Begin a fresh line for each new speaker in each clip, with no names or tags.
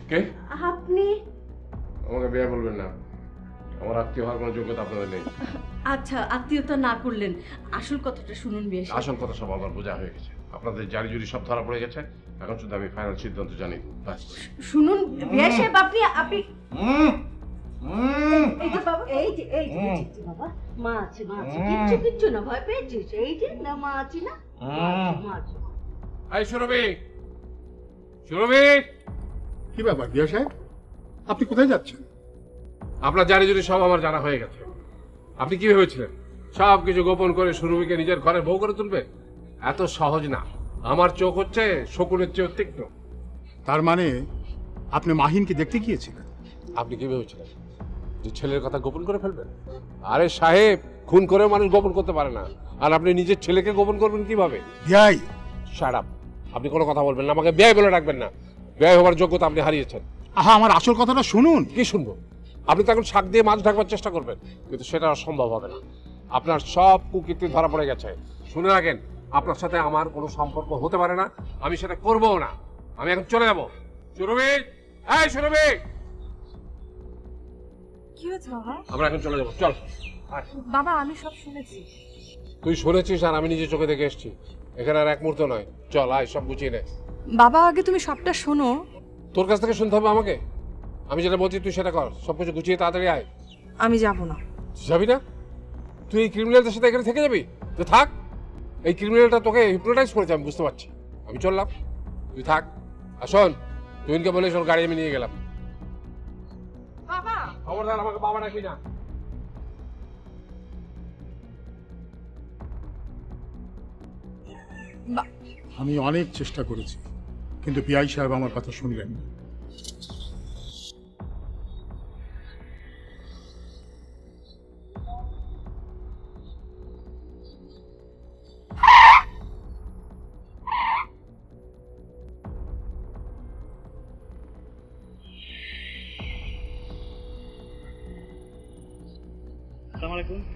কে?
আপনি?
আমাকে বিয়ে বলবেন না, আমার আত্মীয় হওয়ার কোনো যোগ্যতা আপনাদের নেই।
আচ্ছা, আত্মীয়তা না করলেন, আসল কথাটা শুনুন বিয়ে সাহেব।
আসল কথা সব আমার বোঝা হয়ে গেছে, আপনাদের জারি জুরি সব ধরা পড়ে গেছে। এখন শুধু আমি ফাইনাল সিদ্ধান্ত জানি।
শুনুন বিয়ে সাহেব, আপনি এই যে বাবা, এই যে বাবা, মা আছে কিচ্ছু না, ভয় পেয়েছিস? এই যে না, মা আছে না, মা আছে।
এই সুরভি, সুরভি!
কি ব্যাপার বিয়া সাহেব, আপনি কোথায় যাচ্ছেন?
আপনার জারি জুরি সব আমার জানা হয়ে গেছে। আপনি কি ভেবেছিলেন সব কিছু গোপন করে সুরভিকে নিজের ঘরে বউ করে তুলবে? এত সহজ না। আমার চোখ হচ্ছে শকুনের চেয়ে তীক্ষ্ণ।
তার মানে আপনি মাহিনকে দেখতে গিয়েছিলেন?
আপনি কি ভেবেছিলেন যে ছেলের কথা গোপন করে ফেলবেন? আরে সাহেব, খুন করেও মানুষ গোপন করতে পারে না, আর আপনি নিজের ছেলেকে গোপন করবেন কিভাবে?
বিয়াই,
শাট আপ! আপনি কোনো কথা বলবেন না, আমাকে ব্যয় বলে রাখবেন না। ব্যয় হওয়ার যোগ্যতা আপনি হারিয়েছেন।
আহা, আমার আসল কথাটা শুনুন।
কি শুনবো? আপনি তো এখন শাক দিয়ে মাছ ঢাকবার চেষ্টা করবেন, কিন্তু সেটা সম্ভব হবে না। আপনার সব কুকীর্তি ধরা পড়ে গেছে। শুনে রাখেন, আপনার সাথে আমার কোনো সম্পর্ক হতে পারে না, আমি সেটা করবও না। আমি এখন চলে যাবো। সুরভি, এই সুরভি!
কি হয়েছে বাবা?
আমরা এখন চলে যাবো, চল।
বাবা আমি সব শুনেছি।
তুই শুনেছিস আর আমি নিজে চোখে দেখে এসেছি। এখানে আর এক মুহূর্ত নয়, চল আয়, সব গুছিয়ে নে।
বাবা আগে তুমি সবটা শোনো।
তোর কাছ থেকে শুনতে হবে আমাকে? আমি যেটা বলছি তুই সেটা কর, সবকিছু গুছিয়ে তাড়াতাড়ি আয়।
আমি যাব না।
যাবি না? তুই এই ক্রিমিনালদের সাথে এখানে থেকে যাবি? তুই থাক, এই ক্রিমিনালটা তোকে হিপনোটাইজ করেছে, আমি বুঝতে পারছি। আমি চললাম, তুই থাক। আর শোন, তুইনকে বলে শোন, গাড়ি আমি নিয়ে গেলাম।
বাবা
খবরদার আমাকে বাবা ডাকবি না।
আমি অনেক চেষ্টা করেছি, কিন্তু বিআই সাহেব আমার কথা শুনলেন না।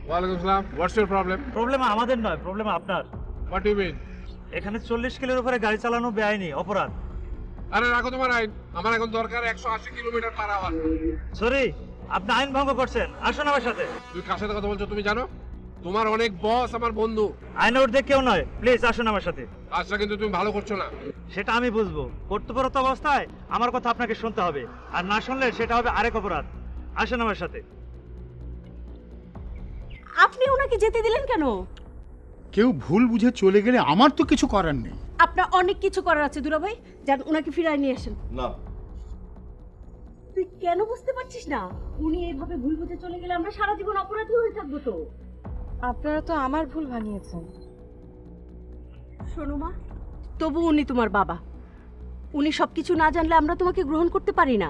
ওয়ালাইকুম আসসালাম। What's your problem?
প্রবলেম আমাদের নয়, প্রবলেম আপনার।
What you mean?
এখানে 40 কিলোর উপরে গাড়ি চালানো বেআইনি অপরাধ।
আরে রাখো তোমার আইন, আমার এখন দরকার 180 কিলোমিটার পার আওয়ার।
সরি, আপনি আইন ভঙ্গ করছেন, আসুন আমার সাথে।
তুই কার সাথে কথা বলছো তুমি জানো? তোমার অনেক বস আমার বন্ধু।
আইনের ঊর্ধ্বে কেউ নয়, প্লিজ আসুন আমার সাথে।
কাজটা কিন্তু তুমি ভালো করছো না।
সেটা আমি বুঝবো, কর্তব্যরত অবস্থায় আমার কথা আপনাকে শুনতে হবে, আর না শুনলে সেটা হবে আরেক অপরাধ। আসুন আমার সাথে।
আপনি ওনাকে যেতে দিলেন কেন?
কেউ ভুল বুঝে চলে গেলে আমার তো কিছু করার নেই।
আপনার অনেক কিছু করার আছে দুলা ভাই, যান ওনাকে ফিরায় নিয়ে আসেন।
না,
তুই কেন বুঝতে পারছিস না? উনি এইভাবে ভুল বুঝে চলে গেলে আমরা সারা জীবন অপরাধী হয়ে থাকবো তো।
আপনারা তো আমার ভুল ভাঙিয়েছেন।
শোনো মা, তবু উনি তোমার বাবা, উনি সবকিছু না জানলে আমরা তোমাকে গ্রহণ করতে পারি না।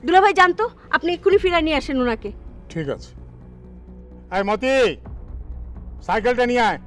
দুলা ভাই জানতো, আপনি এক্ষুনি ফিরায় নিয়ে আসেন ওনাকে।
ঠিক আছে। আয় মতি, সাইকেলটা নিয়ে আয়।